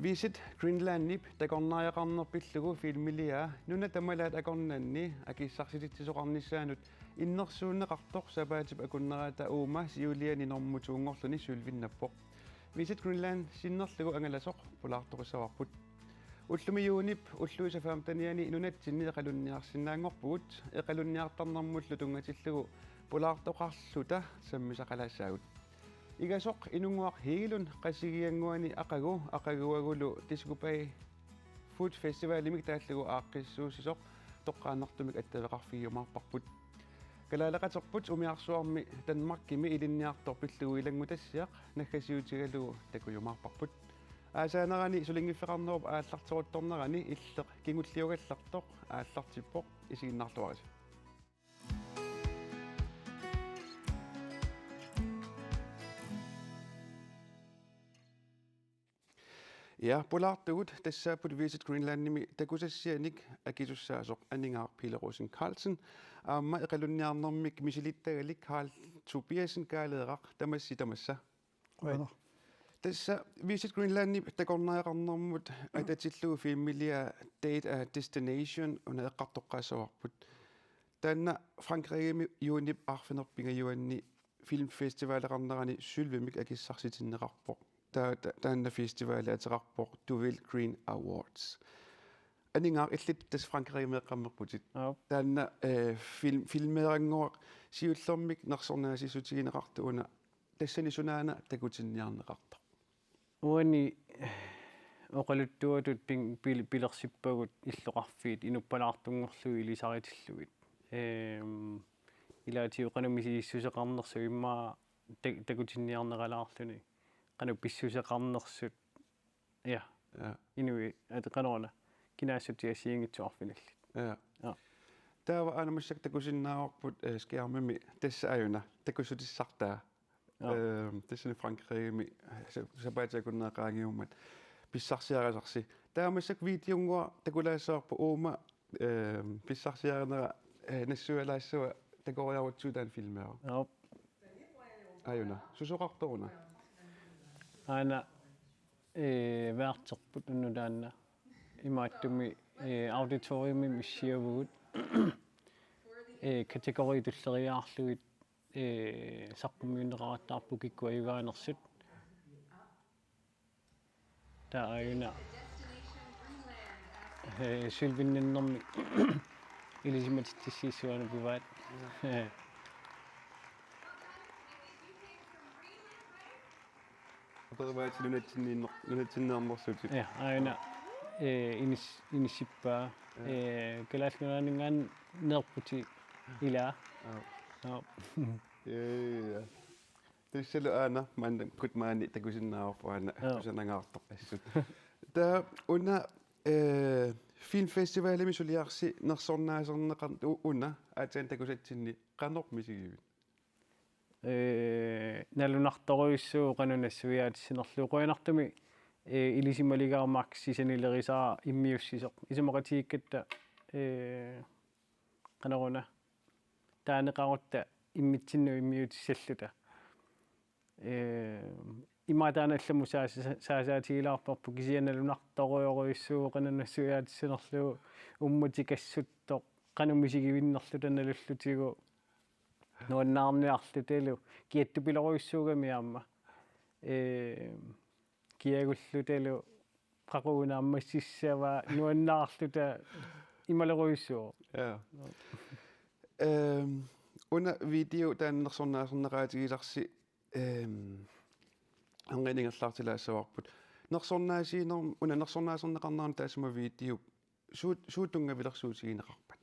Visit Greenlandip takornaajaqarnerpillugu filmilia nuna tamalaat akornanni akissarsilittisoqarnissaanut innersuunneqartoq sapaatip akunneraata uuma siuliani normmutuungorluni sulvinnappoq Visit Greenland sinnerlugu angalasoq pulaartoqissavарput уллумиуунип уллуисафаамтаниани нунатсинни эқалунниарсинаангорпугут эқалунниартарнэрмуллу тунгатиллугу пулаартоқарлута саммисақалаассаагут игасоқ инунгуақ хигилун қассигиангуани ақагуагулу тискупай food festival имик тааллугу ааққиссуусисоқ тоққааннартумик аттавеқарфигиумаарпарпут калаалеқатерпут умиарсуарми танмаркими илинниартор пиллугу илангутассиақ наггасиутигалугу такуйумаарпарпут аасаанерани сулингиффеқарнеруп ааллартерутторнерани иллеқ кингуллиугаллартоқ ааллартиппоқ исигиннарлуарис Ja, polaartugut tassaapput Visit Greenlandimi takusassianik akisussaasoq aningaar Pilerosen Carlsen aamma eqalunniarnermik misilittagalik Carl Tobiasen kaaleeraq tamassitamassa. Tassa Visit Greenlandimi takornaaqarnermut atatillugu filmilia Date a Destination una eqqartoqqaassavarput. Taanna Frankriimi juunip arfinerpingajuanni filmfestivaleqarnerani sylvimik akissarsitinneqarpoq. Taanna festival ateqarpoq Deauville Green Awards. Aningaar illit tas Frankriimeeqqammerputit. Taanna filmeeranguaq siullermik nersornaasissutigineqartuuna tassani sunaana takutinniarneqartoq. Uani oqaluttuatut pilersippagut illoqarfiit inuppalaartungorlui ilisaritilluit. Ilaatiuqanumisiissuseqarnersu immaa takutinniarneqalaarluni. Qanu pissuseqarnersut ja inui atqanona kinaassutiasiingitsuarfinallit ja taava anamassak takusinnaaqarput skiarmimi tassa ajuna takusutissartaa tassani Frankriimi sapaatakunneqaangiummat pissarsiarasarsi taamassak videongua takulaassаарpu uuma pissarsiaranera nassualaassua takoriarutsuutaan filmeera ajuna susoqartoruna Aina værterput nudanna imaattumi auditoriumi missiavugut kategori tulleriaarluit saqqummiuneqarattaarpu kikkuayugaanersut taayuna sylvinninnermi ilisimatittissiissuanupivaat nunatsinneernersutit ja aina inissippa kalaallunaningaan neerputi ila ja tissalu aana manna kutmaani takusinnaarpu aana kusanangaartoq assut ta una filmfestivalimi suliarsi nersornaaserneqarn una aatan takusatsinni qanormisigivit nalunartoruissuu qanunassuiaatissinerluuquinartumi ilisimaligaarmaaq sisanilerisaa immiussisoq isumeqatiikkatta qaneruna taaneqarutta immitsinnu immiutissalluta imataana allamu saasaatigilaarparpu kisianalunartoruyoruissuu qanunassuiaatissinerluu ummutikkassuttoq qanumisigivinnerluta nalullutigu nuannaarniarlutelu kiattupileruissuugami aamma kiagullutelu qaquunaammassissava nuannaarluta imaleruissuu ja una video taannersornaaserneqaatigilarsi anqaningerlaartilaassavaarput nersornaasiiner una nersornaaserneqarnaarni taasuma video suutungavilersuutigineqarpat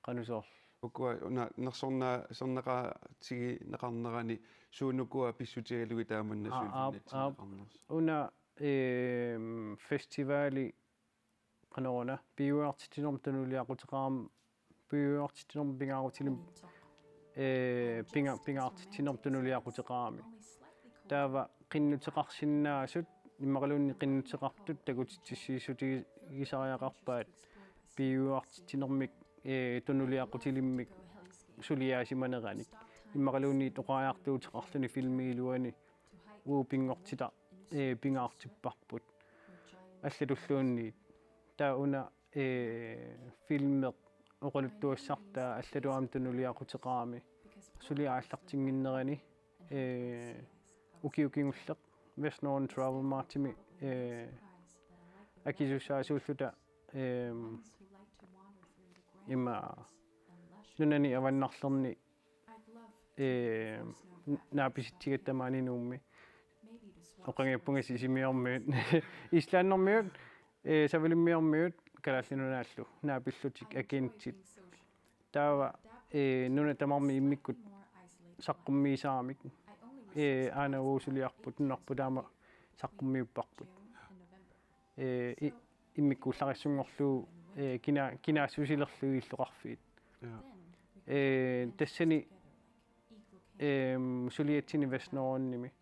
qanusoor ukua una nersornaaserneqaatigineqarnerani suunukua pissutigalugi taamanna suulvinnatsineqarners una festivali qaneruna piuartitinorm tanuliaquteqaram piuartitinorm pingaarutilim pingaartitinorm tanuliaquteqarami taava qinnuteqarsinnaasut иммақалуунни қиннутеқартут такутитсиссуутигисариақарпаат пиуартитинэрмик тунулиақутилиммик сулиаасиманераник иммақалуунни тоқариартуутеқарлуни филмиилуани уу пингортита пингаартиппарпут аллатуллуунни тауна филмеқ оқалуттуассартаа аллатуаам тунулиақутеқарами сулиааллартингиннерани укиукингуллеқ Western Travel Martimi акисусаасууллута има нунани аваннарлерни нааписитсигаттамаанинуумми оқангаппунгас исимиормиут ислааннэрмиут савилиммиормиут калааллинунааллу наапиллутик агентит таава нуна тамарми иммиккут саққуммиисаамик аанавуусулиарпут нунарпутаама саққуммиуппарпут иммиккууллариссунгорлуу кинаассусилерлуи иллоқарфиит тассани сулиатсини васнооронними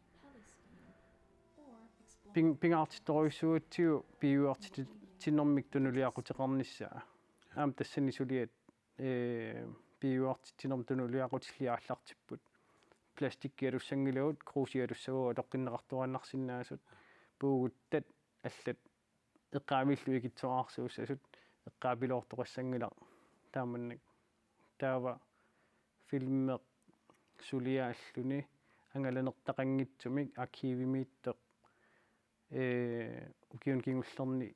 пингаартитторуйссуутсиу пиуартит тиннэрмик тунулиақутеқарнissaa аам тассани сулиат пиуартит тиннэрм тунулиақутиллиааллартиппут пластиккиалуссангилуут круусиалуссагуа тоққиннеқартуаннарсинаасут пуугуттат аллат эққаамиллу икитсоаарсууссасут эққаапилоортоқассангила тааманнак таава филммеқ сулиааллуни ангаланертақангитсумик архивимииттеқ укиун кингуллерни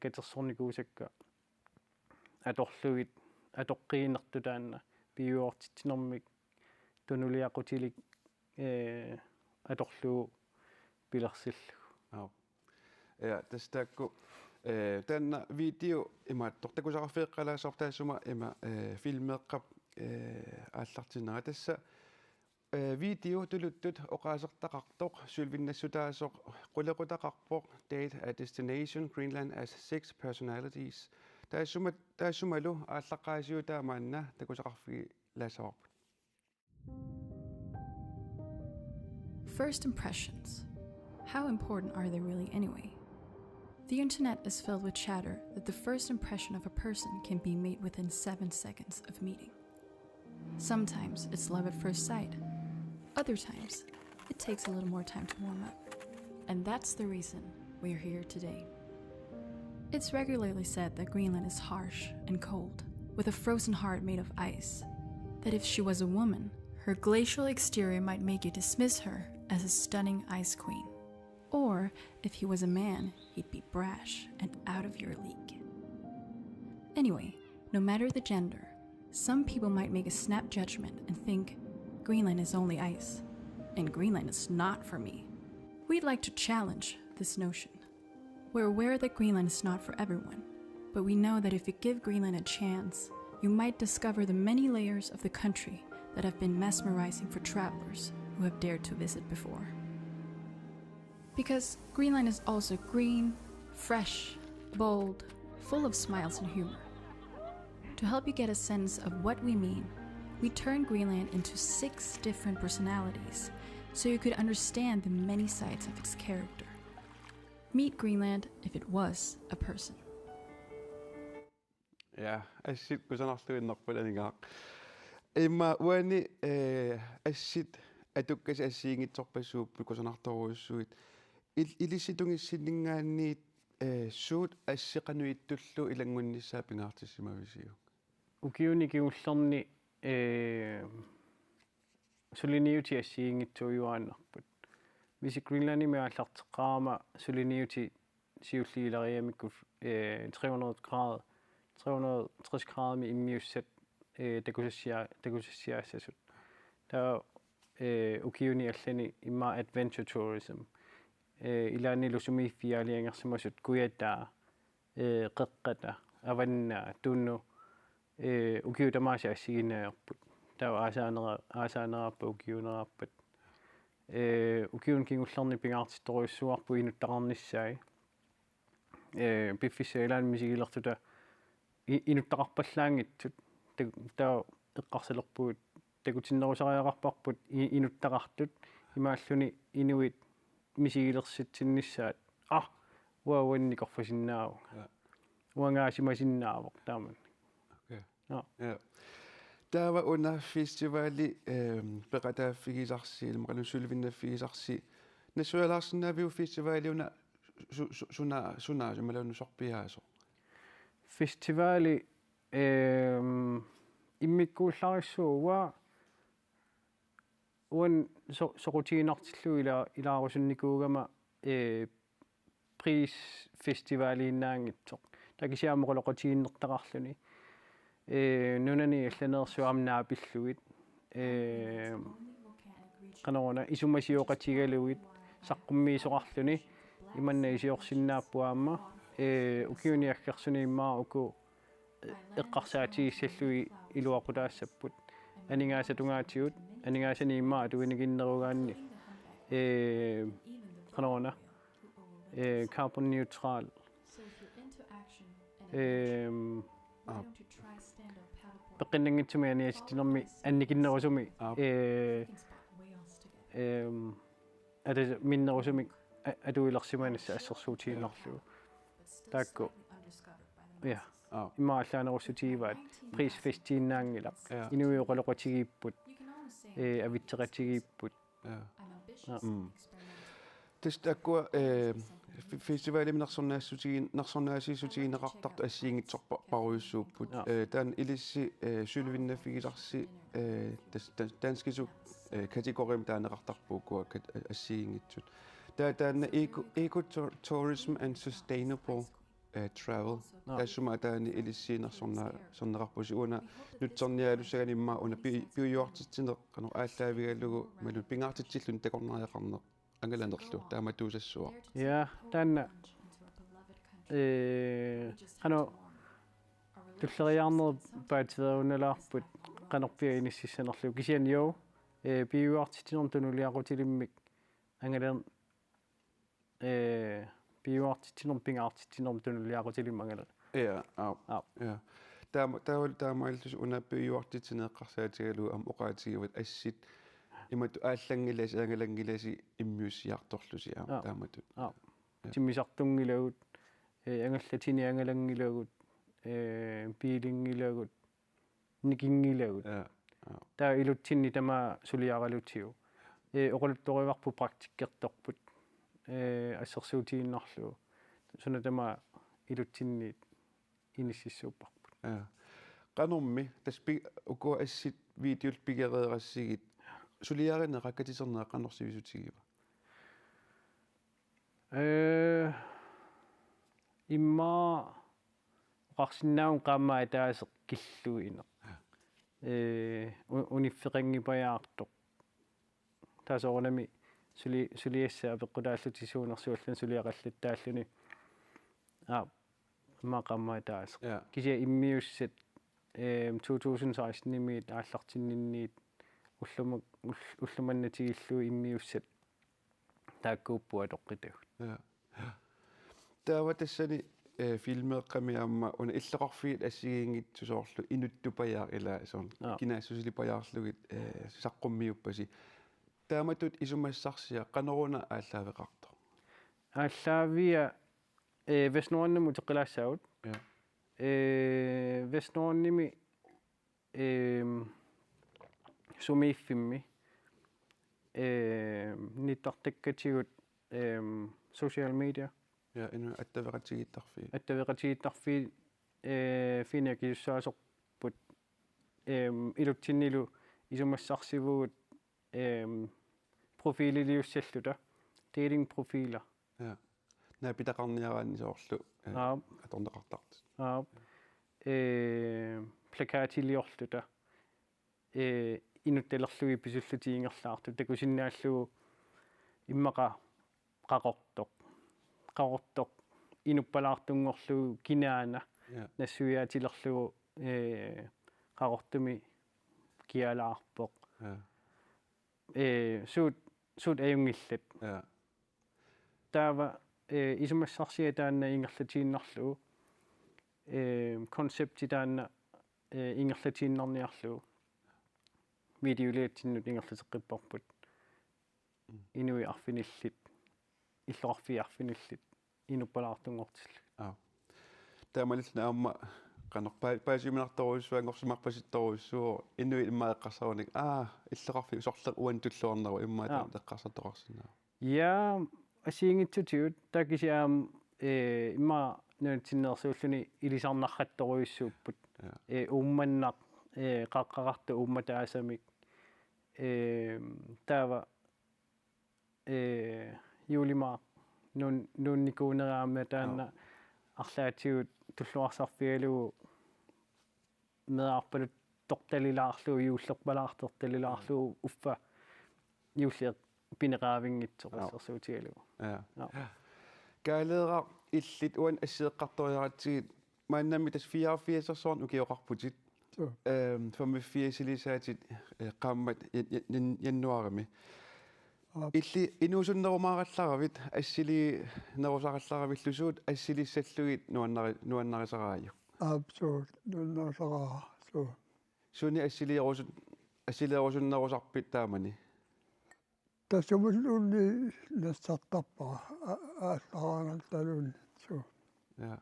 катерсорникуусакка аторлуит атоққииннертутаанна пиуортитсинэрмик тунулиақутилик аторлуу пилерсиллу тастаакку таанна видео има тортакусарафеэккалаасортаасума има филмеэккап ааллартинера тасса видео тулуттут оқаасертақартоқ сулвиннассутаасоқ қулеқутақарпоқ Date a Destination Greenland as 6 Personalities таассумалу ааллаққаасиутаамаанна такусақарфиги лаасаварпут. First impressions. How important are they really anyway? The internet is filled with chatter that the first impression of a person can be made within 7 seconds of meeting. Sometimes it's love at first sight. Other times, it takes a little more time to warm up. And that's the reason we're here today. It's regularly said that Greenland is harsh and cold, with a frozen heart made of ice. That if she was a woman, her glacial exterior might make you dismiss her as a stunning ice queen. Or, if he was a man, he'd be brash and out of your league. Anyway, no matter the gender, some people might make a snap judgment and think, Greenland is only ice, and Greenland is not for me. We'd like to challenge this notion. We're aware that Greenland is not for everyone, but we know that if you give Greenland a chance, you might discover the many layers of the country that have been mesmerizing for travelers who have dared to visit before. Because Greenland is also green, fresh, bold, full of smiles and humor. To help you get a sense of what we mean, we turned Greenland into 6 different personalities so you could understand the many sides of its character. Meet Greenland if it was a person. Ja, assit kusanarluinnerpulanigaaq. Imma uani assit atukkas assiingitsorpassuuppu kusanartoruussuit ilisitungissinningaanniit suut ассеқануиттуллу илангуннissaa пингаартиссимависиу укиуникиуллерни сулиниути ассиингитсуйуааннарпут виси Гринланди меаллартеққарама сулиниути сиуллигилариамикку 300 град 360 градми иммиуссат такусассиаассасут таа укиуни аллани имма adventure tourism илаанилу сумииффиалиангерсимасут куятаа қеққата аванна тунну укиутамааса ассигинааерпут таа аасаанераппа укиунераппат укиун кингуллерни пингаартитторуйссуарпу инуттақарнissaai пиффиссаилаан мисигилертута инуттақарпаллаангитсут таа эққарсалерпуут такутиннерусариақарпарпут инуттақартут имааллуни инуит мисигилерситсиннissaat уауанникорфасиннааву уангаасимасиннаавоқ тааман окей ja таава уна фестивали пеқатааффигисарси илмақалун сулвиннаффигисарси насуалаарсинаавиу фестивалиуна suna malunu sorpiaaso Festivaali immikkuullarissuuwa uan soqutiinartillu ilaarusunnikuugama prisfestivaaliinnaangitsoq takisiaamoqoloqotiinnertaqarluni nunani allaneersuamnaapillugit qanoruna isumasiooqatigaluit saqqummiisoqarluni imanna isiorsinnaappuaamma ukiuniaggersuniimmaa uku eqqarsaatigissallugi iluaqutaassapпут aningaasatунгаатигут aningaasaniimmaa atuiniginnerugaanni qanoruna carbon neutral peqqinnangitsumianiasittinermi annikinnerusumi ata minnerusumi atuilersimanissa assersuutiinnerlugu taakku ja immaallaanerussutiivaat prisfestiinnaangilaq inuiuqaloqatigiipput avitseqatigiipput тестаккуа фестивалиминерсорнаассутигиннеқартарт ассиингитсорпа паруйуссууппут таан илисси сулвиннаффигисарси данскису категорим таанеқартарпуукуа ассиингитсут таана eco tourism and sustainable travel тассума таани илиссиинерсорнеқарпуси уна нутсерниалуссаганимма уна пиуйуартитсинеққано ааллаавигаллугу малу пингаартитсиллун такорнариақарнеқ ангаланерлу тааматуусассуа ja taanna qano tulleriarner paativerunalaarput qanorpia inissisanerlu kisianiu piuartitinertunuliaqutilimmik angalan piuartitiner pingaartitinertunuliaqutilim angala ja таамааллус унаппиуартитинеэққарсаатигалу ам оqaатигиват ассит имату ааллангиласи ангалангиласи иммиуссиарторлуси тааматут тиммисартунгилагут ангаллатини ангалангилагут пиилингилагут никингилагут таа илутсинни тама сулиаралутиу оқалутториварпу практиккерторпут ассерсуутииннарлу суна тама илутсинниит иниссиссууппарпут канорми таспи уко ассит видеол пигереерассигит сулиаринне раккатисернеэ канорсивисутигива имма qarsinnaun qaammaa taaseq killuine uniffiqanngipаяartoq taasoornami suliassaa peqqutaallutisuunersuullan suliaqallattaalluni имма qaammaa taaseq kisia immiussat 2016 nimiit aallartinninniit уллуманнатигиллу иммиуссат тааккууппуа тоққитагут таава тассани филмеэққамиаама уна иллеқарфигит ассигиингитсусоорлу инуттупаяар илаа соон кинаассусилипаяарлугит саққуммиуппаси тааматут исумассарсиа қанеруна ааллаавеқарто ааллаавиа веснуаннаму теққилаассаагут веснуанними сумииффимми ниттартаккатигут social media ja inu аттавеқатигиттарфи финиакиуссаасорпут илутсиннилу исумассарсивугут профилилиуссаллута dating profiler ja наа питақарниараани соорлу аторнеқартарт плакаатилиорлута инутталерлуги писуллутиингерлаарту такусиннааллугу иммақа qaqortoq inupпалаартунгорлугу кинаана нассуиаатилерлугу qaqortumi kialаарpoq suut ajungillat taava isumassarsia taanna ingerlatiinnerlugu konsepti taanna ingerlatiinnerniarlugu videoleetsinnut ingerlateqqipparput inui arfinillit иллоқарфиарфинилlit инуппалаартунгортилла таамалилна аама qanarpaasiminartoruissuangorsumarpasittoruissuu innui immaeqqarsarunnik иллоқарфи соорлеқ уан туллуарнеру иммаа теққарсартоқарсинаа я асиингитсутиут такисиаам имма нуутсиннерсууллуни илисарнарратторуйуссууппут уумманнақ қаққақарту уумматаасамик таава юлимаа нунникуунераама таанна арлаатигут туллуарсарфигалугу меарпалут торталилаарлуу юуллерпалаартерталилаарлуу уффа юуллеэ пинераавингитсоқассерсуутигалугу каалеера иллит уан ассеэққарториаратсигит мааннами тас 84-сорсуарн укиоқарпутит 85-силисаатит qaammat яннуарами илли инуусуннерумааралларавит ассили нерусаралларавиллусуут ассилиссаллугит нуаннарисараaju абсолют нуаннарисараа суни ассилиерусуннерусарпит таамани тассумуллуунни нассартарпара ааллараангалталуун ja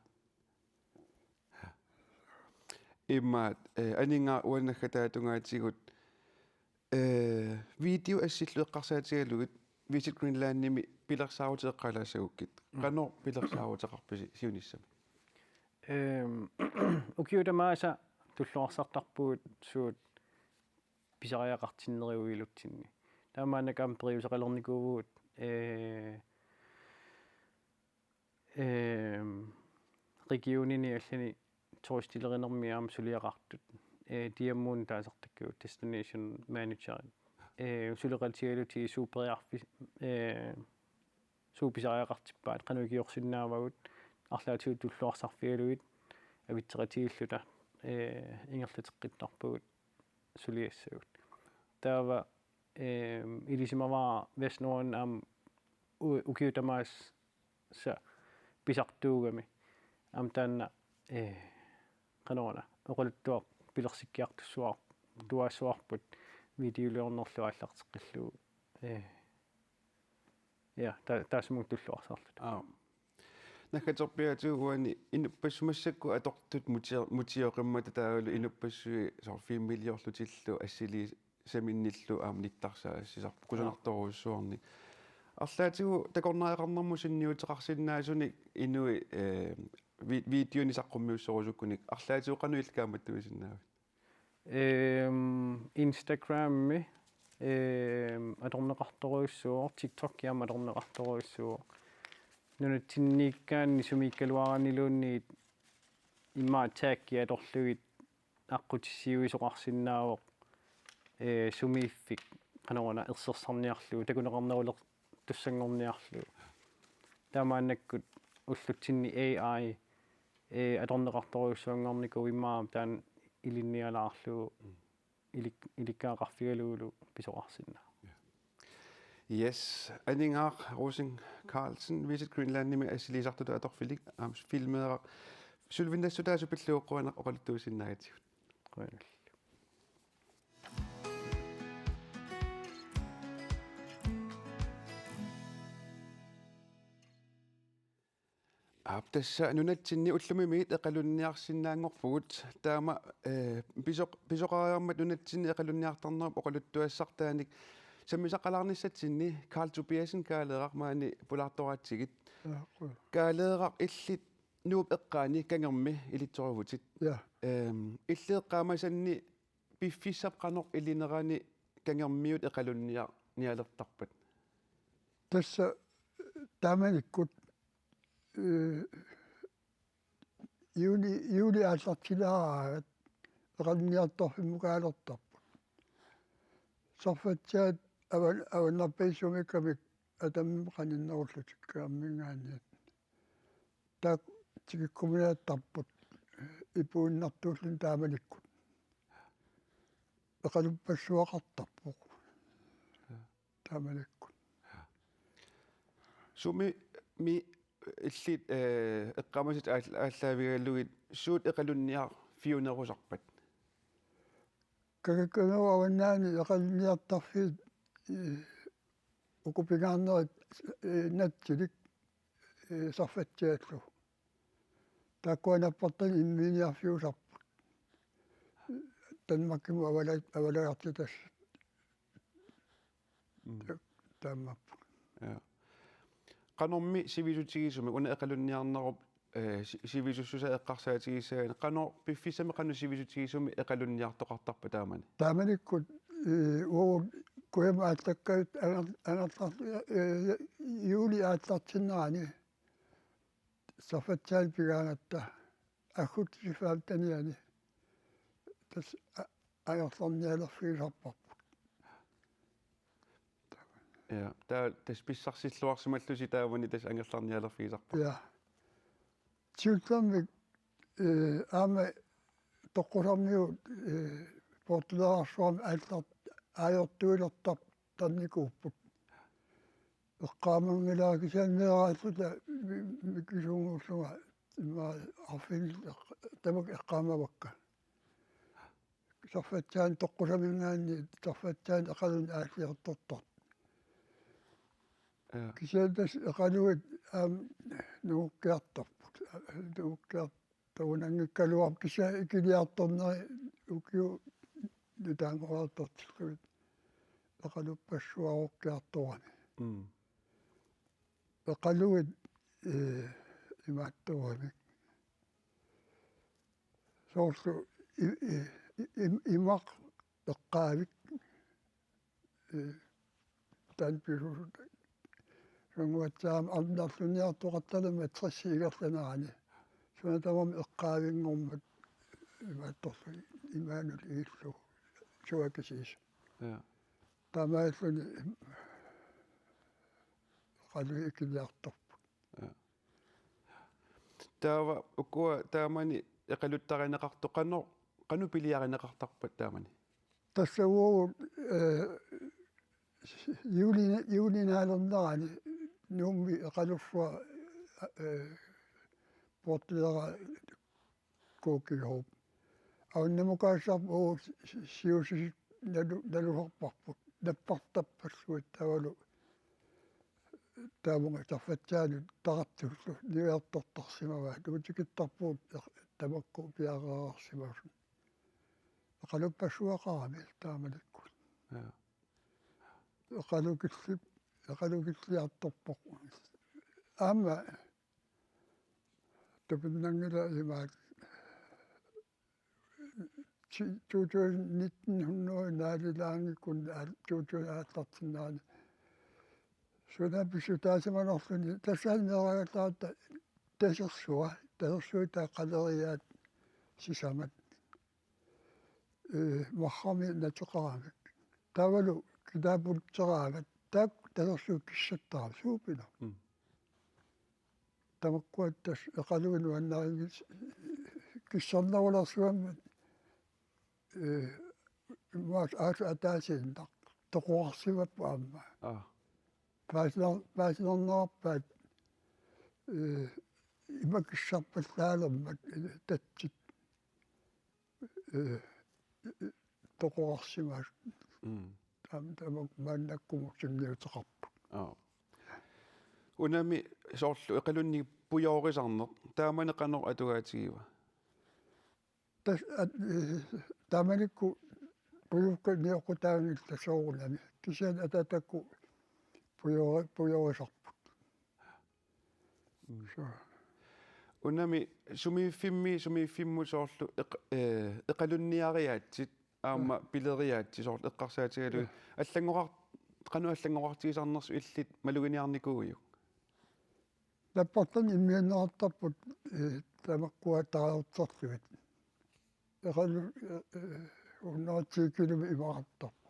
иммаат анинга уаннаггатаатунгаатигут видео ассиллуэққарсаатигалугит Visit Greenland-ними пилерсаарутеэққалаасагуккит qanor пилерсаарутеқарписи сиуниссами укиутамааса туллуарсартарпугут суут писариақартиннериуилутсинни таамаанакаам периусақалерникуугуут регионини аллани туристилеринермиаам сулиақартут диаммуун таасартаккуут destination manager сулеқатигалути супериарфи сууписариақартиппаат қануикиорсиннаавагут арлаатигут туллуарсарфигалугит авитсеқатигиллута ингерлатеққиттарпугут сулиассагут таава илисимаваа веснуан ам укиутамаас са писартуугами ам таанна qanora oquluttuaq pilersиккиартуссуар туаассуарпут видеолеорнерлу аллартеққиллуу я таасмуг туллуарсаарлут накатерпиатуугуани инуппассумассакку атортут мутиоқиммата таагулу инуппассуи сор фиммилиорлутиллу ассили саминниллу аамниттарсаа ассисарпу кусанарторуссуарни арлаатигу такорнаақарнэрму синниутеқарсиннаасуни инуи видеони саққуммиуссорусуккуник арлаатигу қануиллкааматтуисиннаавит Instagram аторнеқарторуйссуор TikTok яама аторнеқарторуйссуор нунатсинниккаанни сумиккалуаранилуунниит имма тагги аторлугит аққутиссиуисоқарсинаавоқ сумииффик qanорна ерсерсарниарлуу такунеқарнерулер туссангорниарлуу таамааннаккут уллутсинни AI аторнеқарторуйссуангорнику иммаа таан илинниалаарлуу иликкаақарфигалуулу писоқарсинна Yes, anningaaq Rosing Carlsen Visit Greenland-nimi assilисартуту аторфилик аамс филмеера сулвиннассутаасупиллуоққуана оқалуттуусиннагатигут қуянал аптасса нунатсинни уллумимиит эқалунниарсинаангорпугут таама писоқариармат нунатсинни эқалунниартарнерп оқалуттуассартааник саммисақалаарниссатсинни Carl Tobiasen каалеэрақ маани пулаартораатсигит каалеэрақ иллит нууп эққаани кангерми илитсоривутит иллеэққаамасанни пиффиссап қанор илинерани кангермиут эқалунниар ниалертарпат тасса тааманиккут юли аасартилаараагат эқалунниарторфиммукаалертарпут сорфатсаат аваннарпаиссумиккамик атамми қаниннеруллутиккааммингаани так тикиккуминааттарпут ипууннартууллун тааманиккут эқалуппассуақартарпоқ тааманиккут суми ми иллит эққамасит ааллаавигаллугит суут эқалунниар фиунерусарпат какакканера аваннаани эқалунниартарфиит укупигааннерит натсилик сарфатсиаллу таккуанаппартани имминиарфиусарпут танмаккиму авалагартитас тааммаппу qanormi sivisutigisume una eqalunniarnerup sivisussusa eqqarsaatigissaani qanor piffisami qanu sivisutigisume eqalunniartoqartarpa taamani taamanikku uu kuema attakkayut anartar juuli aattartinnaani saffatsaan pigaanatta akut sifaamtaniani tas ajorlarnialerfiisarparput ja tas pissarsilluarsimallusi taavani tas angerlarnialerfiisarpa ja tiullermik aama toqqusarniut portuleersuarmi ааллар ajortuilertar tannikuupput eqqaamangilaakisaanneeraallута mikisuunguullunga imma arfil tamuk eqqaamavakka sarfatsaan toqqusamingaanni sarfatsaan eqalun aalliartortor кисиалтас эқалуит нууккиарторпут нууккиартагунангиккалуар киса икилиарторнери укиу нутаангораартортиллуит эқалуппассуаруккиарторани эқалуит имааттуамик соорлу имақ эққаавик танпирусут сангуатсаам арнарлуниартоқатталама трассиигерланаани сунатамам эққаавингормат имаатторлу имаанул ииллу суакисис ja тамааллуни qallu ikiliartorpu taava ukua taamani eqaluttarineqartu qanu piliarineqartarpat taamani тассавуу юлинааlernerani нуумми эқалуффа портилера коокигоп ауннамукаассаар уу сиусис налухарпарпут наппартаппаллуит тавалу таамунга тарфатсаанут таратсуллу ниуертортарсимава туутикиттарпуут тамакку пиараарсимасу эқалуппассуақарами таамаликку ja эқалукиллиарторпоқ аама тупиннангила имаат 2019 наалилаангиккун 2018 сунапписутаасиманерлуни тассааннерагалаата тасерсуа тааққалериаат сисамат махами натеқарамик тавалу китаапултераагат таак тасерсуу киссаттарам суупина тамаккуаттас эқалуину аннаригис киссарнавалерсуаммат маас атаасиинтақ тоқуарсиваппа аама пааслернаарпаат имакиссарпаллаалермак татсит тоқуарсимаас тамак мааннаккуму симниутеқарпу unami soorlu eqalunni pujorisarneq taamani qanor atugaatigiva тас таманикку пуюкка ниоқутаангилла соорулами кисиан ататакку пуйорисарпут unami sumifimmu soorlu eqalunniariaatsit aama pileriaatsi soorlu eqqarsaatigalu аллангорар qanu аллангорартигисарнерсу илlit малугиниарникууйу наппартан иммианнеартарпут тамаккуа тараутсерлуит эқалу уннаатсиккилуми имаартарпу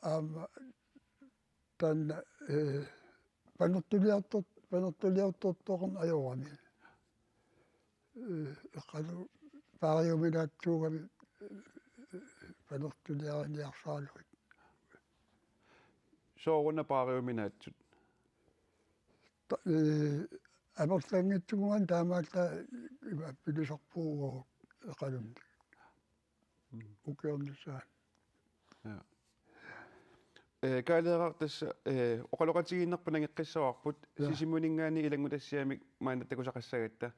аама танна панертулиарторторн ajorami эқалу паариуминаатсуугами панертулиариниарсаалуит sooruna paariuminaatsut амерлангитсугуан таамаалта има пилисарпуугоо эқалунни укеорнисаа каалеерар тасса оқалоқатигииннерпанан эққиссаварпут сисимунингаани илангутассиамик маанаттакусақассагатта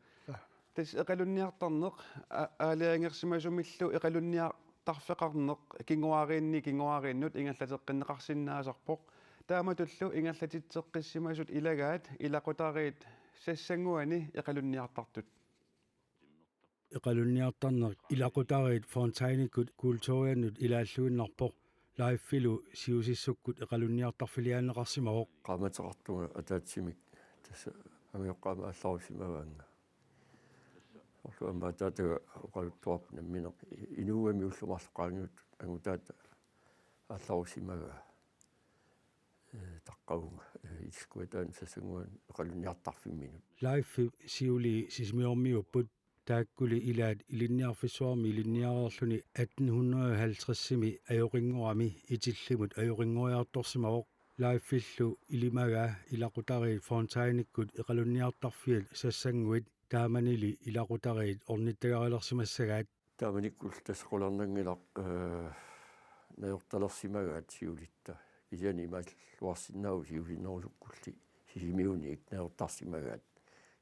тас эқалунниартарнеқ аалиангерсимасумиллу эқалунниартарфеқарнеқ кингуарииннут ингаллатеққиннеқарсинаасарпоқ тааматуллу ингерлатитсеққиссимасут илагаат илақутариит сассангуани эқалунниартартут эқалунниартарнер илақутариит фонтайникут культурианнут илааллуиннарпоқ лайффилу сиусиссуккут эқалунниартарфилиаанеқарсимавоқ qamateqartunga ataatsimik tassa ангиоққама алларусимаваанга орлуама таатага оқалуттуарп намминеқ инууами уллумарлоқаангут ангутаата алларусимага таққаунга искуатаан сасангуан эқалунниартарфимминут лайффи сиули сисмиормиуппут тааккули илаат илинниарфиссуарми илинниареерлүни 1850-сими ajoriнгуами итиллимут ajoriнгуяарторсимавоқ лайффиллу илимага илақутариит фонтайниккут эқалунниартарфиат сассангуит тааманили илақутариит орниттагарилерсимассагаат тааманиккул тасқуларнангилақ наёрталерсимагаат сиулитта исани имааллуарсиннау сиулиннерусуккулли сисимиуник наёртарсимагаат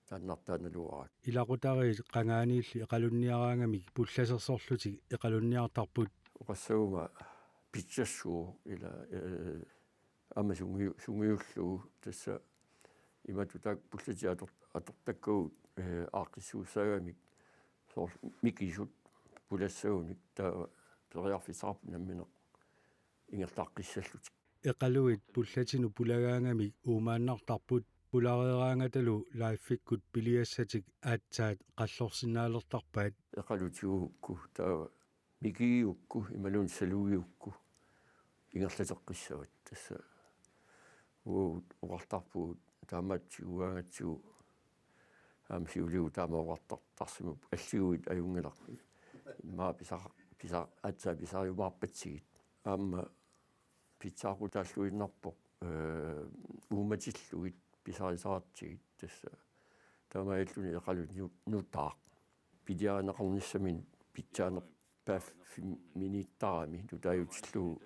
тааннартааналуарак илақутариит қангаанилли эқалунниараангамик пулласерсорлутик эқалунниартарпут оқассаума питсассуу ила ама сунгиуллуу тасса иматутак пуллати атортаккуут ааққиссууссаагамик соор микисут пулассауник таа периарфисаарпу намминеқ ингерлааққиссаллутик эқалуит пуллатину пулагаангамик уумааннартарпут пуларераангаталу лайффиккут пилиассатик аатсаат қаллорсинаалертарпаат эқалутигуукку таа микиукку ималун салуиукку ингерлатеққиссават тасса уартарпуут таамаатсигуаангатсигу аамсиулиу таамаовартартарсимуп аллигуит аюнгалақ имаа писаа атсаа писариумаарпатсигит аама питсаақутааллуиннарпоқ ууматиллугит писарисаартигит тасса таамааллуни эқалут нутаа пидиаанеқарниссамин питсаанер паф миниттарами тутааютиллу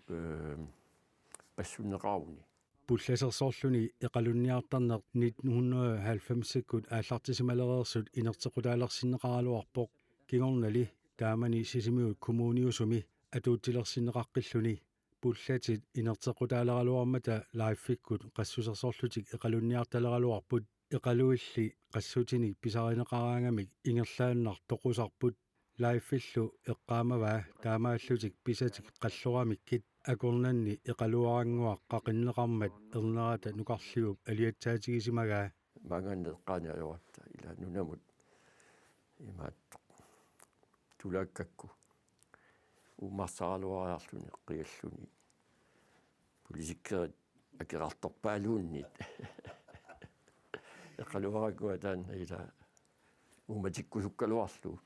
пассуннеқарауни пулласерсоорлүни эқалунниартарнеқ 1990-сиккут ааллартисималереерсут инертеқутаалерсиннеқаралуарпоқ кигорнали таамани сисимиут коммуниусуми атуутилерсиннеқаққиллуни пуллатит инертеқутаалералуармата лайффиккут қассусерсоорлутик эқалунниарталералуарпут эқалуилли қассутиник писаринеқараангамик ингерлааннар тоқусарпут лайффиллу эққаамаваа таамааллутик писатик қаллурамиккит акорнанни эқалуарангуа қақиннеқармат ернерата нукарлигуп алиатсаатигисимагаа магааннеққааниалуарта ила нунамут имаат тулааккакку умарсаралуариарлуни қиаллуни политиккерит акерарторпаалууннит эқалуаракуа таанна ила уматиккусуккалуарлу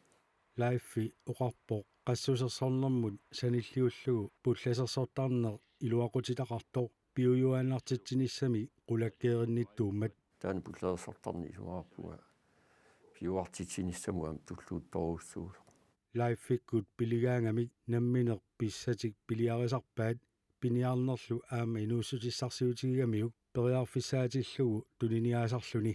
лайффи оқарпоқ qassусерсорнэрмут саниллиуллугу пулласерсортаарнер илуақутитақарто пиуюаанартитсиниссами qulakkeerinnittууммат таан пуллерсортарни сумаарпуга пиуартитсиниссамуам туллуутторуссуу лайффиккут пилигаангамик намминеқ писсатик пилиарисарпаат пиниарнерлу аама инууссутиссарсиутигамиук периарфиссаатиллугу тулиниаасарлуни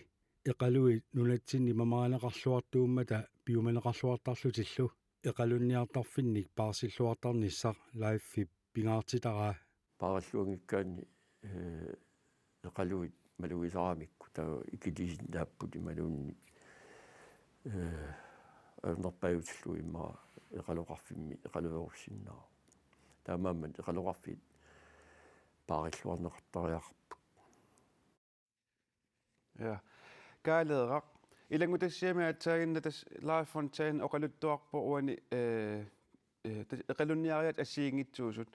эқалуит нунатсинни мамаанеқарлуартууммата пиуманеқарлуартарлутиллу эқалунниартарфинник парсиллуартарниссар лайффи пингаартитараа параллуангиккаани эқалуит малуисарамикку таа икилисиннааппут ималуунни норпаютлу имма эқалоқарфимми эқалуерусиннаа таамааммат эқалоқарфит париллуарнеқартариарпу ja kaaleeqaq ilangutassiami atsaagинна тас лайффонтайн оқалуттуарпо уани эқалунниариат ассиингитсуусут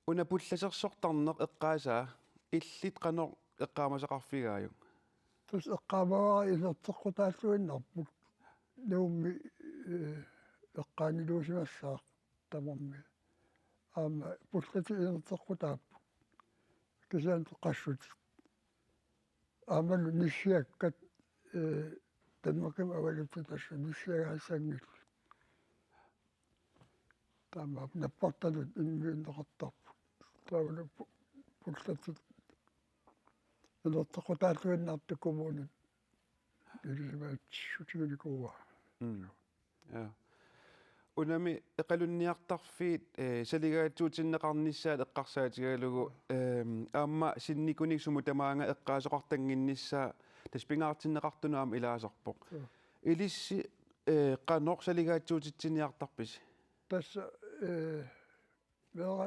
уна пулласерсортарнеқ эққаасаа иллит қанор эққаамасақарфигааюк тус эққаамаа илертеққутааллуиннарпут нуумми эққаанилуусимассаа тамамми аама пуллати илертеққутааппу кисаан тоқассут аамалу ниссиаккат танмакам авалуттасса ниссиагаасангил таама наппарталут иннеқартарпу таавалу пуллати илертеққутааллуиннаартуккумуунут илисимаатсутигуликуа ja unami eqalunniartarfiit saligaatsuutinneqarnissaat eqqarsaatigalugu aamma sinnikuniksumu tamaanga eqqaasoqartanginnissaa taspingaartinneqartunaam ilaasorpoq ilissi qanoq saligaatsuutittiniartarpis tässä meillä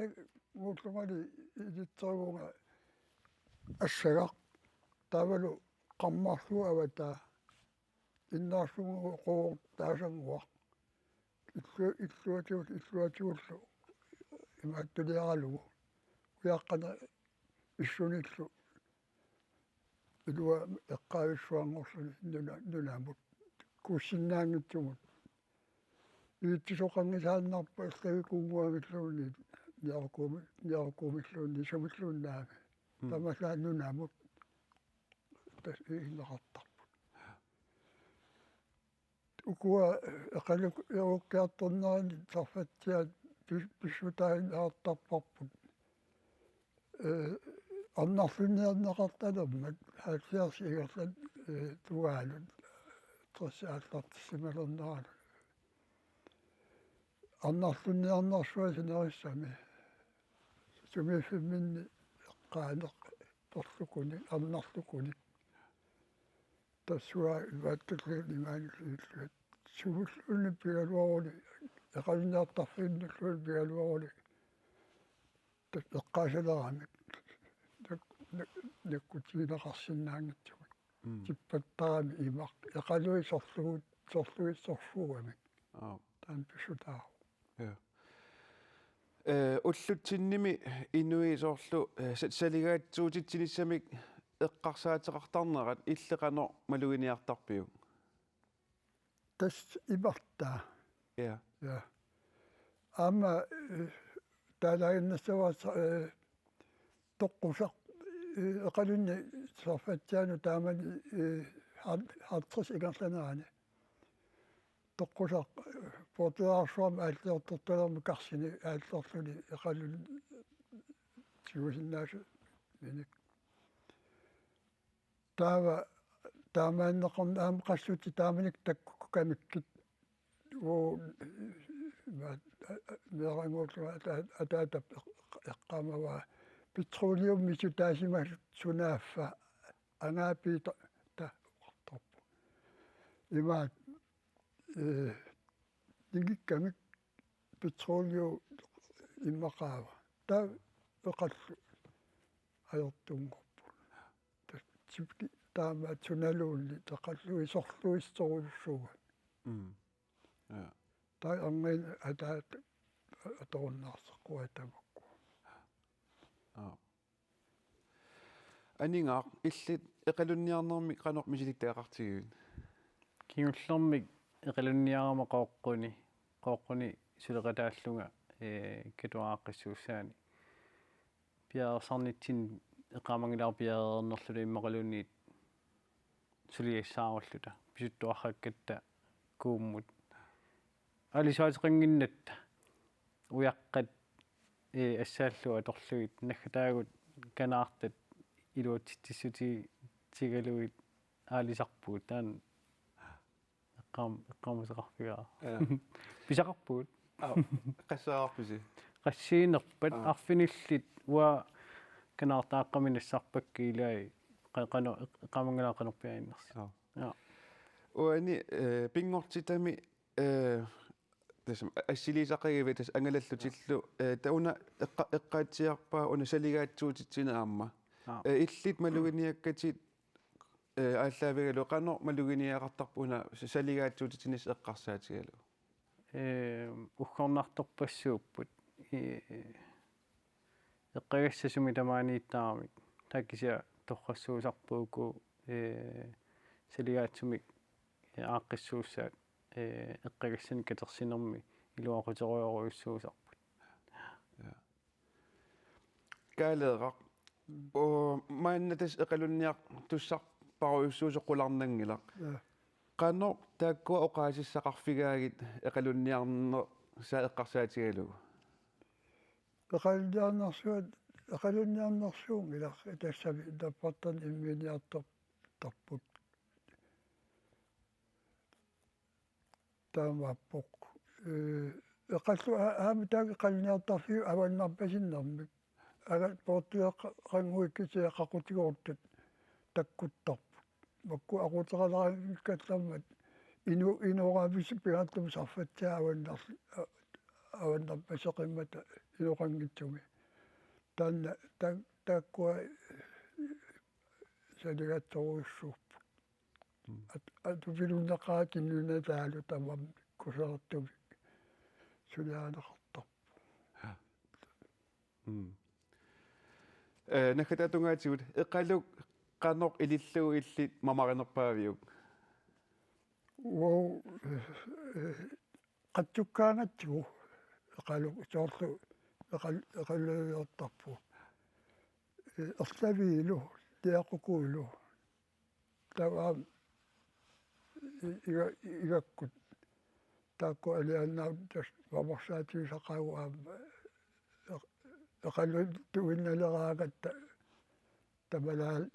muuttamani itseavunga assagaq taavalu qammarlu avataa innaarsugu qoor taasanguaq illuatiullu imaattuniaralugu uyaqqana issунillu ilua eqqaavissuangorluni nunaamut kuussinnaangitsugut iittisoqangisaannarpa illavikuunguamilluuni niarkuumilluuni sumilluunnaami tamasaan nunaamut tas iinneqartarput ukua eqaluk yaukkiartornerani sarfatsiat pissutain aartarparput annarlunniarneqartalermat haatsiarsi igerlan tuaalun трсааллартиссималернералу арнарлунниарнарсуасинерissami сумиффимминни эққаанеқ торлукуни арнарлукуни тассуа ивааттуллуни мааниллуиллуат сувуллуни пигалуаруни эқалунниартарфииннуллуни пигалуаруни тас эққаасалерамик наккутиинеқарсинаангитсугут типпаттарами имақ эқалуи сорлуиссорфуугами таан писсутаа ja уллутсинними инуисоорлу салигаатсуутитсинissамик эққарсаатеқартарнерат иллеқано малугиниартарпиу тас имартаа ja аама таалаагиннассаваа тоққусақ эқалунни сарфатсаану таамани хаартрис игерланаани тоққусақ портуаарсуам ааллиорторталерми карсини ааллорлуни эқалун сиусиннаасу миник таамааннеқарна аама qassути тааманик такку камиккит оо мерангоотлуа атаатап эққаамава петролиумми сутаасимасут сунааффа ангаапиита таақторпу имаат нингиккамик петролиу иммақаава таа эқаллу аёртунгорпу типки таамаат суналуунни тақаллуи сорлуиссоруйуссууга ja таа ангайн атаат аторуннаарсаққуатамакку анингаа иллит эқалунниарнерми қанор мисиликтаақартигуун киуллэрмик эқалунниарама қооққуни сулеқатааллунга китуааққиссуусаани пиаерсарнитсин эқаамангилаар пиаернерлули иммақалуунниит сулиассааруллута писуттуарраккатта кууммут алисаатеқингиннатта уяққат ассааллуа торлуит наггатаагут канаартат илуатсиссути тигалуит аалисарпуут таан эққамусеқарфигаа писақарпуут qassаарписи qassiinerpat arfinillit уа канаартааққаминассарпакки илаи қано эққамангалаа қанорпиаиннерс уани пингортитами тасм ассилисақагиви тас ангалаллутиллу тауна эққаатсиарпаа уна салигаатсуутитсинаамма иллит малугиниаккатит ааллаавигалу қано малугиниақартарпуна салигаатсуутитсинис эққарсаатигалу уххорнарторпассууппут эққагассасуми тамаанииттаарамик таккися торрассуусарпууку салигаатсумик ааққиссууссаат эққагассани катерсинерми илуақутеруйоруйуссуусарпут каалеэқақ о мааннатас эқалунниар туссарпаруйуссуусоққуларнангилақ qano taakkua oqaasissaqarfigaagit eqalunniarner saa eqqarsaatigalugu eqalunniarnersuun ilaq tassami tappartan immiiniartorput taamappoq eqallu aamitaagi qalniartarfiu avannarpasinnermik aga portueqqanguikkisia qaqutigoortut takkuttarput makku aquteqalarikkallammat inuqaavisi pigaattum sarfatsaa avannarpaseqimmata inuqanngitsumi taanna taakkua saligatsoruissuuppu atupilunnaqaakinnuuna taalu tamam kusertumi suliaanaqartar накататунгаатигут эққалук qannoq ilillugu illit mamarinerpaaviuk wow qatsukkaangatsigu eqalu soorlu eqalluyortarpu erlaviilu tiaqukuilu tavaam igakkut taakku aliannaut tas mamarsaatigisaqaguaamma eqallu tuinnaleraagatta tamalaal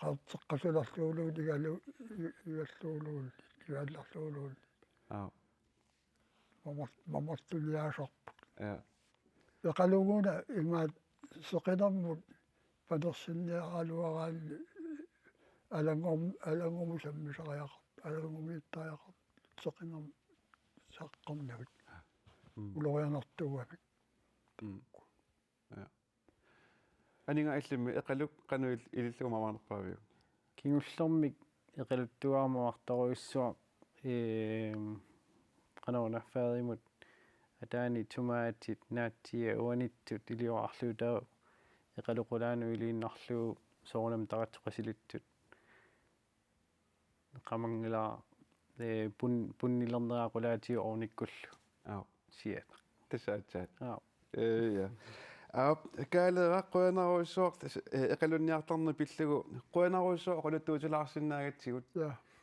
qaarteqqasularluuluun igalluuluun igallarluuluun mamartuliaasarput eqaluguna imaat seqinermut panersinniaraluaraanni alangormu sammisariaqart alangumiittariaqart seqinerm saqqarnavik ulorianartugamik анинга иллими эқалук qanуил илиллугу мамаарнерпаавиу кингуллэрмик эқалуттуаамаварторуиссуа qanona faarimut атаани тумаатит наатсия уаниттут илиоарлуутаа эқалуқулаану илииннарлуу соорнам таратсоқасилиттут qamangila punnilerneraqulaatiу орниккуллу сиат тасаатсаат я каалера қуянаруиссуарт эқалунниартарни пиллугу қуянаруиссуа оқулуттуутилаарсинаагатсигут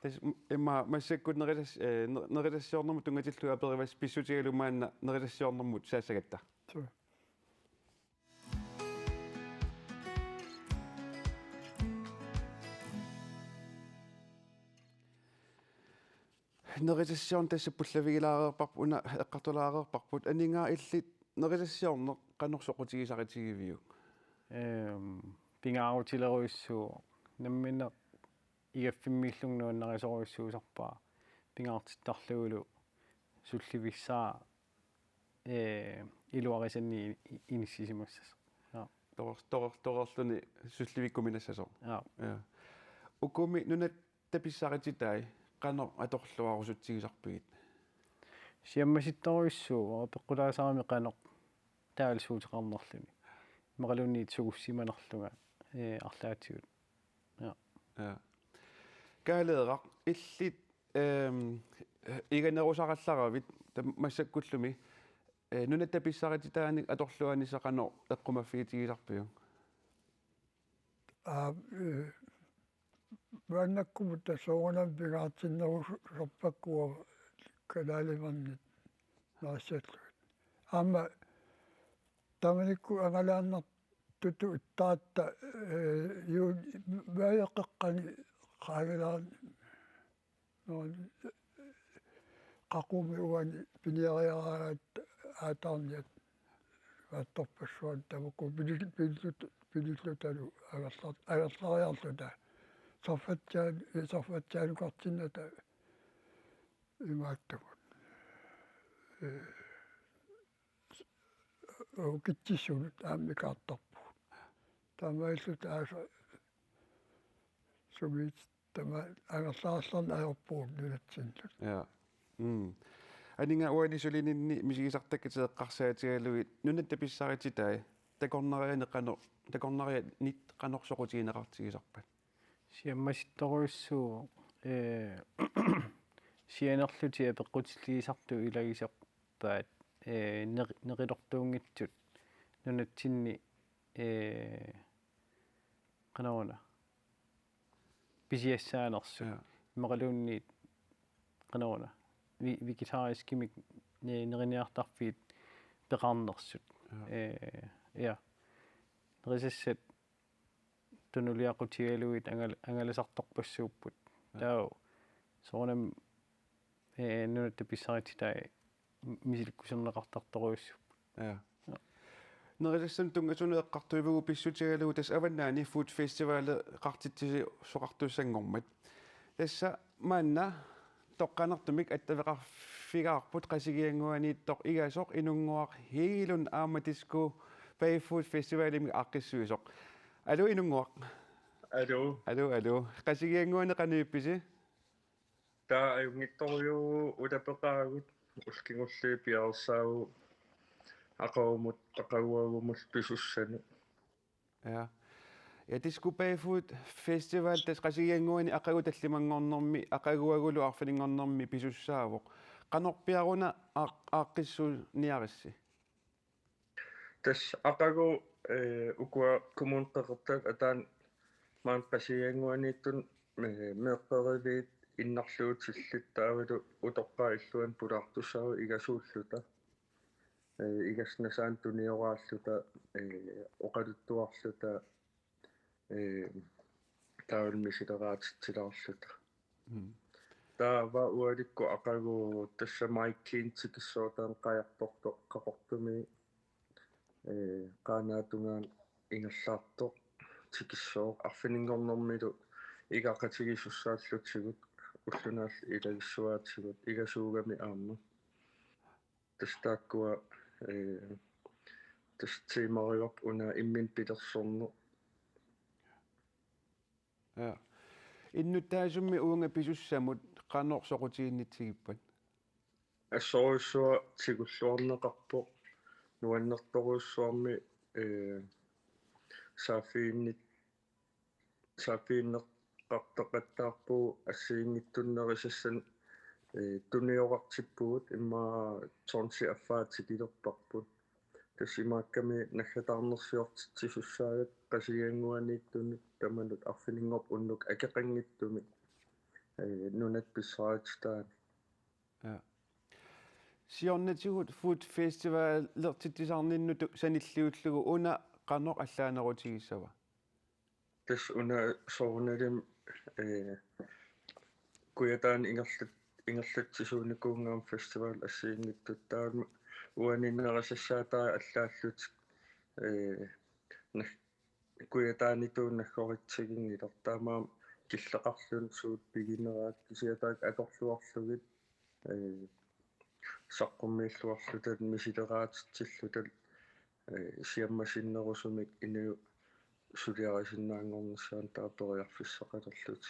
тас имма массаккут нерилассиорнэрму тунгатиллуа перивас писсутигалумаанна нерилассиорнэрмут саассагатта нерилассиорн тассаппуллавигилаарерпарпу уна эққартулаарерпарпут анингаа иллит нерилассиорнеқ qannorsoqutigisaqatigivиу пингаарутилеруиссуу наммина игаффиммииллугнуаннерисоруиссуусарпаа пингаартиттарлугулу сулливиссаа илуарисанни иниссисимассас торерлуни сулливиккуминассасо я укуми нунат таписсарититай qanor аторлуарусутсигисарпигит сиаммаситторуиссуу пеққулаасарами qanor таалсуутеқарнерлуни мақалунниит сугуссиманерлуга арлаатигут я каалеэрақ иллит иганерусаралларавит массаккуллуми нунатта писсарититааник аторлуанисақано эққумаффигитигисарпиу ваннаккумутта соонам пигаатсиннерус сорпаккуа калаалиманнит наассааллугит аама таманикку ангалааннар туту иттаатта ю ваяққани қаагалаан нон қақуми уани пиниариараат аатаарниат ватторпассуан тамакку пилиллуталу агерлариарлута сорфатсаанукартинната имааттагут китсисунут ааммикаартарпу тамаиллут ааса сумит тама агерлаарларна аерпуут нунатсиннут я анинга уанисулининни мисигисартаккатеэққарсаатигалугит нунатта писсарититай такорнариани qano такорнариа нит qanорсоқутигинеқартигисарпат сиаммаситторуиссуу сианерлутиа пеққутиллигисарту илагисарпаат нерилортуунгитсут нунатсинни qanona писиассаанерсу мақалуунниит qanona вегетарискимик нериниартарфиит пеқарнерсут я ресессет тунулиақутигалуит ангаласарторпассууппут таа соонам нунатта писсарититай мисиликкусернеқартарторуйуссу Ja. Nerillassun tungassuneeqqartuivugu pissutigalugu tas avannaani food festival qartitsisi soqartuussangormat tassa maanna toqqanertumik attaveqarfigaarput qasigianguaniittoq igasoq inunguaq hiilun aamatisku pay food festivalimi aqqissuisoq alu inunguaq alu qasigianguani qaniippisi taa ajungittoriugu utapeqaagut ulkingulli piarsaagu aqarumut aqaguagumul pisussani ja tisku pay food festival tas qasigianguani aqagu tallimangornermi aqaguagulu arfalingornermi pisussaavoq qanorpiaruna aaqqissuuniarissi tas aqagu ukua kommuneqqeqertak ataan maan qasigianguaniittun meeqqeriliit innarluutillit taavalu utoqqaa illuan pulaartussaaru igasuulluta igasnasaan tunioraalluta oqaluttuarluta taavulmisileraatit taava ualikku aqagu tassa maikkiintikissuutaan qajarportoq qaqortumi qaanaatungaan ingallaartoq tikissooq arfiningornermilu igaqatigisussaallutigut уллунаал илагиссуаатсигут игасуугами аама тастааккуа тастимариоп уна иммин питерсорнер ja innuttaasummi uunga pisussamut qanorsoqutiginnitsigippat ассоруссуа тигуллуарнеқарпоқ нуаннерторуссуарми саафииннеқартоқаттаарпуу ассиингиттуннерисассан туниорартиппугут имма торнси аффаатикилерпарпут тассимаакками наггатаарнерсиортитсисуссаагат qasigianguaniittунут таманут арфинингорп уннук акеқангиттуми нунат писсаатитаан ja siornatigut food festival lertittisarninnut sanilliullugu una qanoq allaanerutigisava тас уна соорналим куятаан ингерлатсисууникуунгаам фестивал ассиингиттут таама уаниннерасассаатаа аллааллут куятаанитуун наггоритсигингилер таамаам киллеқарлун суут пигинераат кисиатаак акорлуарлугит саққуммииллуарлутат мисилераатитсиллутат сиаммасиннерусумик инуу сулиарисиннаангорнссаан таапериарфиссақалерлут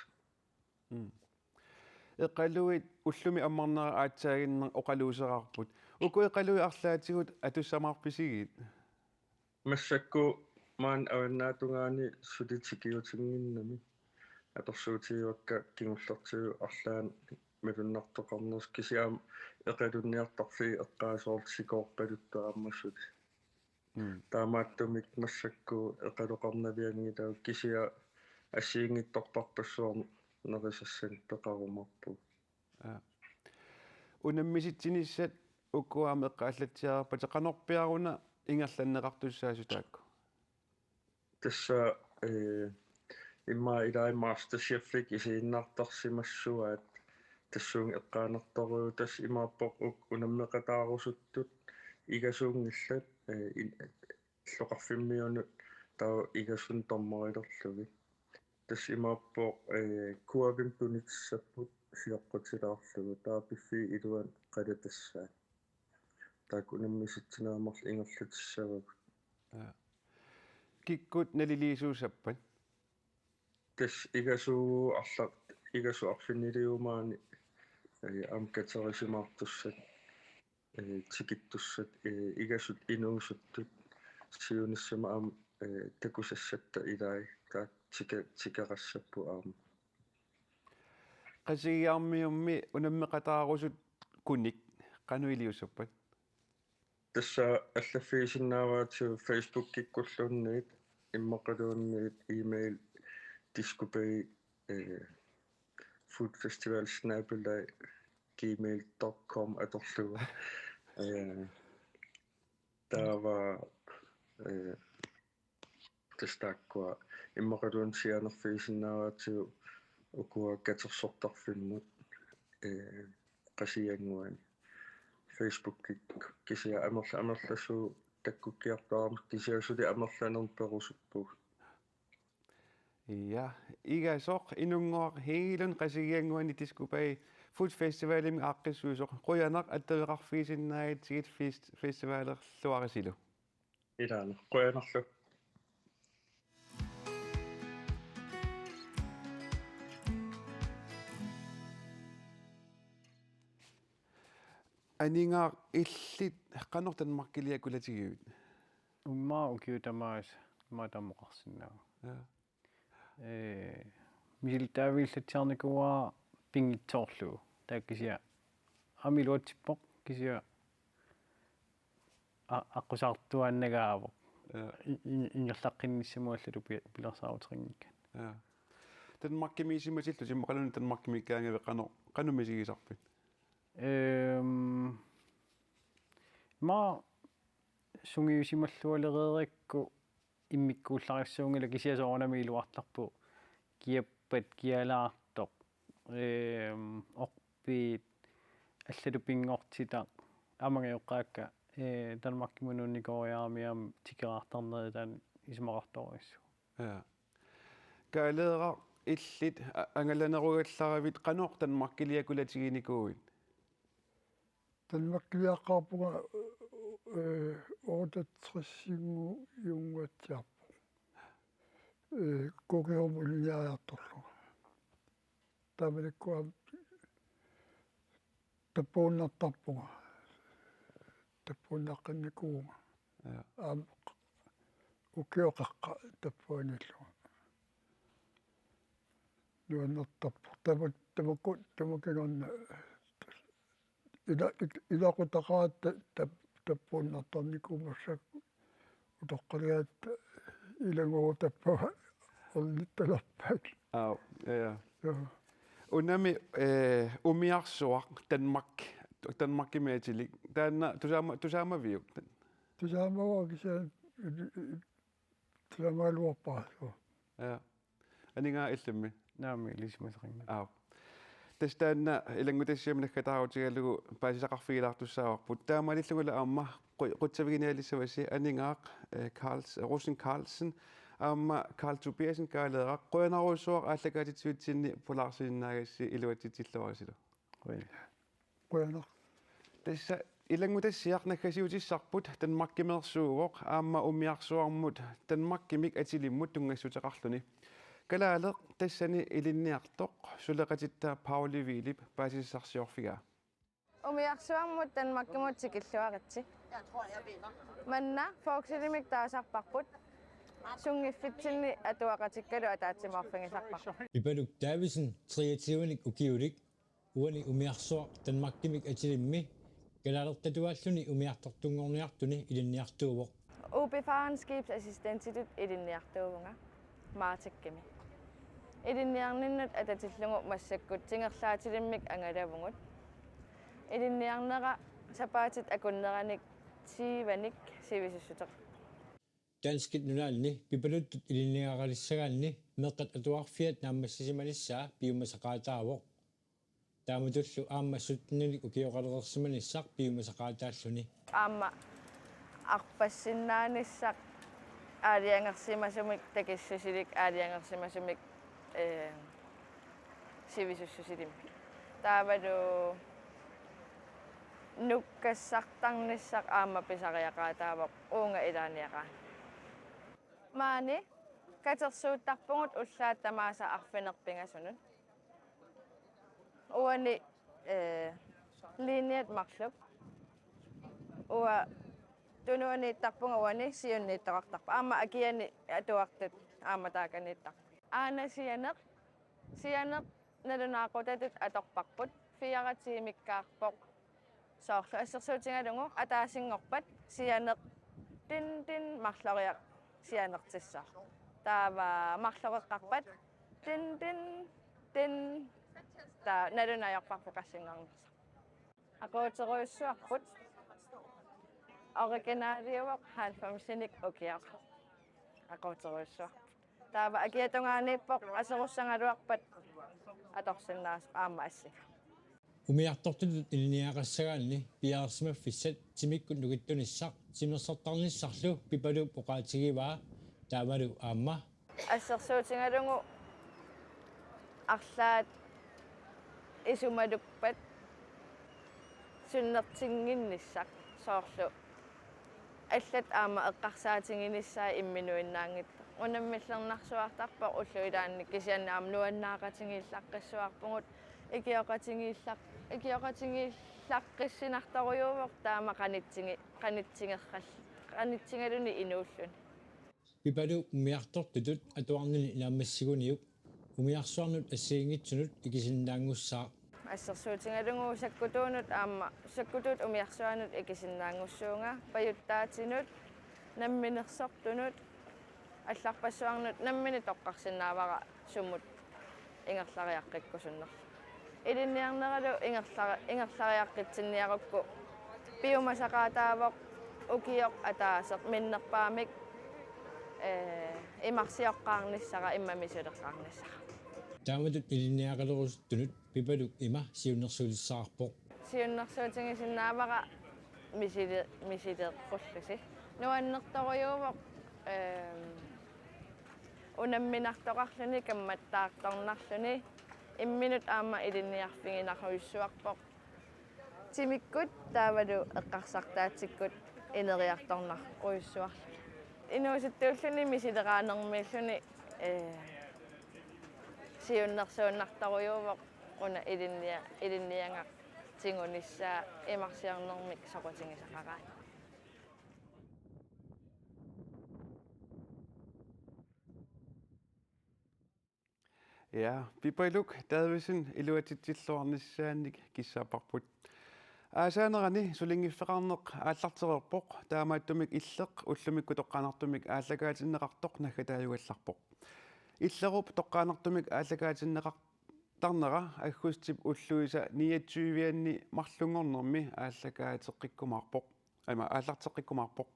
эққалуит уллуми аммарнера аатсаагиннер оқалуусераарпут уку эққалуи арлаатигут атуссамаарписигит массакку маан аваннаатунгаани сулитикиутингиннами аторсуутигуакка кигуллертигу арлаан мелуннартоқарнерс кисиаам эқалунниартарфи эққаасоортикоорпалуттааммассут таамааттумик массакку эқалоқарнавиангилау кисиа ассиингитторпарпассуарм нерисассан пеқарумарпу унаммиситсиниссат уккуаама эққааллатсиарпа теқанорпиаруна ингерланнеқартуссаасутаакку тасса имма илай MasterChef-ик исииннаартарсимассуаат тассуун эққаанерторуу тас имааппоқ унаммеқатаарусуттут игасуунгиллат иллоқарфиммиунут таа игасун торморилерлуги тас имааппоқ куавим тунитсаппут сиаққутилаарлугу таа пиффи илуан қалатассаа таак унаммиситсинаамарл ингерлатиссавагут киккут налилиисуусаппат тас игасуу арлақ игасу арфинилиумаани амкатерисимаартуссат тикиттуссат игасут инуусуттут сиуниссама аам такусассатта илай таак тикерассаппу аама qasigiarmiummi unammeqataarusut kunik qanuiliussappat тасса аллаффигисиннааваатсу Facebook киккуллуунниит иммақалуунниит email discopay food festival @gmail.com аторлуга таава тестаккуа иммақалуун сианерфигисиннааваатсу укуа катерсортарфиммут qasianguani Facebook kisia amerlassu takkukkiartaram kisiasuli amerlanern perusuppuг Ja, igasoq inungoaq hiilun qasigianguani tiskupai food festivalim aqqissuusoq quyanaq atteriqarfiisinnaagit sigit festivalerluarisilu. ilaana quyanarlu Aningaaq illit qanor tanmarkiliakulatigiut. Ummaa ukiutamaas maatamoqarsinnaa. Ja. Miltaaviillatiarnikuaa pingitsoorlu taakkisia amiluatippoq kisia aqusaartuannagaavoq ingerlaqqinnissamuallu pilersaaruterinngikkan. Ja. Tanmarkimiisimatillu simaqaluni tanmarkimikkaangavi qanumisigisarput. Ma sungiusimallualereerikku immikkuullarissuungila kisiasoornamiiluartarpu kiappat kialaartoq orpiit аллалупингортита амагиоққаакка танмаркимунуунникориаамиам тикераартарнеритаан исмақарториссу. Ja. Kaaleera illit angallanerugallarivit qanor tanmarkiliakulatiginikuut. Tanmakkiliaqqaarpuga ootatrissinngu junguatsiarpu. Kokerum uliniajartorluga. Tamalikkuam tappuunnartarpuga. Tappuunnaqqannikuuga. Ja. Ukioqaqqa tappuanilluga. Nuannertarpu tamakkingerna ilaqutaqaat tappuunnartarnikuumassak utoqqaligaat ilanguu tappua ornittalarpaak. Au, ja. Ja. Unami umiarsuaq tanmarkimaatilik taanna tusaamaviuk. Tusaamava kisia tusaamaaluarpaa. Ja. Aningaa illammi. Naami ilismaseringa. Au. Tastaanna ilangutassiamnakkataarutigallugu paasisaqarfigilaartussaavaqput taamalillugula aamma qutsaviginaalissavasi aningaaq Rosen Carlsen aamma Carl Tobiasen kaaleeqa quanaruussuaq ааллакаатитсуитсинни пулаарсиннааgassi илуатитсиллуарисилу. Quyanar. Tassa ilangutassiarnakkasiutissarput tanmarkimeersuuvoq aamma umiarsuarmut tanmarkimik atilimmut tungassutaqarluni. Kalaaleq tassani ilinniartoq suleqatittaa Pauli Vilip paasissarsiorfigaa. Umiarsuarmut tanmakkimut sikilluaritsi. Manna foksilimik taasarparput sungiffitsilni atuaqatikkalu ataatsimorfingisarparput. Ipaluk Davisen triatiunik ukiulik uani umiarsuaq tanmakkimik atilimmi kalaalertatualluni umiartortungorniartuni ilinniartuuvoq. Ubefarenskibsassistensitut ilinniartuuvunga maatikkimi. Ilinniarninnut atatillungu massakkut tingerlaatilimmik angalavungut. Ilinniarnera sapaatit akunneranik siivanik sivisissuteq. Danskit nunaalni pipaluttut ilinniaralissagaanni meqqat atuarfiat naammassisimanissaa piumasaqaataavoq. Taamutullu aammassutnilik ukioqalerersimanissaq piumasaqaataalluni. Aamma arpassinnaanissaq aaliangersimasumik takissusilik aaliangersimasumik sivisussusilimmi. Taavalu nukkassartarnissaq aamma pisariaqaataavoq uunga ilaaniaqaan. Maani katersuuttarpungut ullaattamaasa arfinerpingasunut. Uani liiniat marluk. Ua tunuaniittarpunga uani siunniittaqartarpa. Aamma akiani atuartut aamma taakaniittar. Aana sianeq nalunaaqutatit atorparput fiaratiimikkaarpoq. Soorlu assersuutingalungu ataasingorpat sianeq tin marloriaq sianertissaa. Taava marloreqqarpat tin ta nalunajorparpu qassingarnissa. Aquuteruissuarput originaaliuaq halfamsinik ukiaq. Aquuteruissuarput. Taava akiatungaaniippoq aserussangaluarpat atorsinnaas aamma assika. Umiartortut iliniaqassagaanni piaarsimaffissat timikkut nukittunissaq timersortarnissarlu pipalu poqaatigivaa taamalu aamma ассерсуутингалугу арлаат исумалуппат суннертингинниссақ соорлу аллат аама эққарсаатингиниссаа имминуиннаангитта унаммиллернарсуартарпа уллуилаанни кисианнаам нуаннаақатингииллаққиссуарпугут икиоқатингииллаққиссинарторюувоқ таама қанитсингеррал инууллуни pipalu umiartortutut atuarnini inaammassигуниук умиарсуарнут ассиингитсунут икисиннаангуссаа ассерсуутингалугу саккутуунут аама саккутуут умиарсуанут икисиннаангуссуунга паюттаатинут намминерсортунут алларпассуарнут наммини тоққарсинаавара сумут ингерлариаққиккусуннер илинниарнералу ингерлариаққитсинниарукку пиумасақаатаавоқ укиоқ атаасеқ миннерпаамик имарсиоққаарниссара иммамисулерлаарниссара тааматут илинниақалерусуттунут пипалук има сиуннерсулиссаарпоқ сиуннерсуутингисиннаавара мисилеққуллуси нуаннерторюувоқ унамминартоқарлуни камматтаартарнарлуни имминут аама илинниарфигинарруйссуарпоқ тимиккут таавалу эққарсартаатиккут инериарторнар уйссуарлу инууситтууллуни мисилераанермииллуни сиуннерсууннарторюувоқ уна илиннианга тингуниссаа имарсиарнермик соқутингисақараат Ja, pipaluk taadvisin iluatitsilluarnissaannik kissaaparput. Aasaanerani sulingiffeqarneq aallartererpoq taamaattumik illeq ullumikku toqqaanartumik aallakaatinneqartoq naggataayugallarpoq. Illerup toqqaanartumik aallakaatinneqartarnera agguustip ulluisa 29-vianni marlungornermi aallakaateqqikkumaarpoq. Aima aallarteqqikkumaarpoq.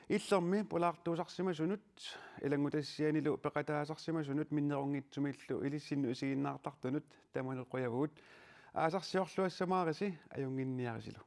Illermi polaartuusarsimasunut ilangutassianilu peqataasarsimasunut minnerungitsumillu ilissinnu isiginnaartartunut tamaneqquyavuut aasarsiorluassamaarisi ajunginniarisilu